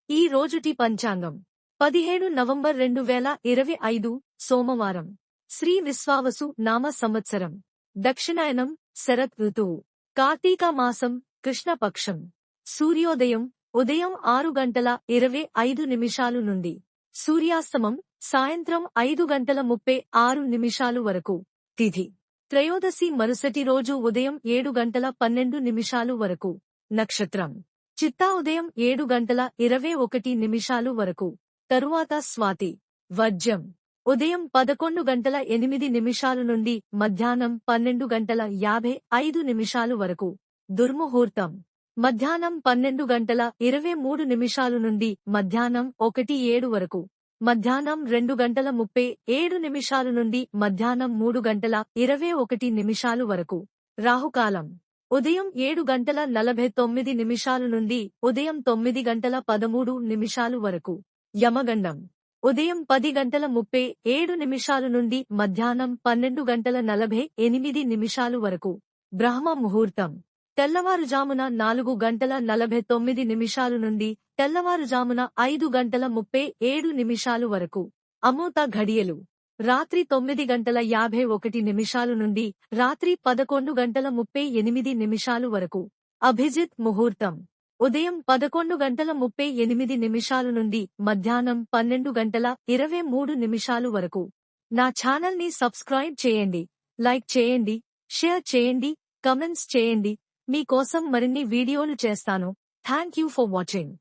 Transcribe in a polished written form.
ఈ రోజుటి పంచాంగం 17 నవంబర్ 2025 సోమవారం. శ్రీ విశ్వావసు నామ సంవత్సరం. దక్షిణాయనం శరత్ ఋతువు. కార్తీక మాసం కృష్ణపక్షం. సూర్యోదయం ఉదయం 6:25 నుండి. సూర్యాస్తమం సాయంత్రం 5:36 వరకు. తిథి త్రయోదశి మరుసటి రోజు ఉదయం 7:12 వరకు. నక్షత్రం చిత్తా ఉదయం 7:21 వరకు. తరువాత స్వాతి. వర్జ్యం ఉదయం 11:08 నుండి మధ్యాహ్నం 12:55 వరకు. దుర్ముహూర్తం మధ్యాహ్నం 12:23 నుండి మధ్యాహ్నం 1:07 వరకు. మధ్యాహ్నం 2:37 నుండి మధ్యాహ్నం 3:21 వరకు. రాహుకాలం ఉదయం 7:49 నుండి ఉదయం 9:13 వరకు. యమగండం ఉదయం 10:37 నుండి మధ్యాహ్నం 12:48 వరకు. బ్రహ్మ ముహూర్తం తెల్లవారుజామున 4:49 నుండి తెల్లవారుజామున 5:37 వరకు. అమృత ఘడియలు రాత్రి 9:51 నుండి రాత్రి 11:38 వరకు. అభిజిత్ ముహూర్తం ఉదయం 11:38 నుండి మధ్యాహ్నం 12:23 వరకు. నా ఛానల్ని సబ్స్క్రైబ్ చేయండి, లైక్ చేయండి, షేర్ చేయండి, కమెంట్స్ చేయండి. మీ కోసం మరిన్ని వీడియోలు చేస్తాను. Thank you for watching.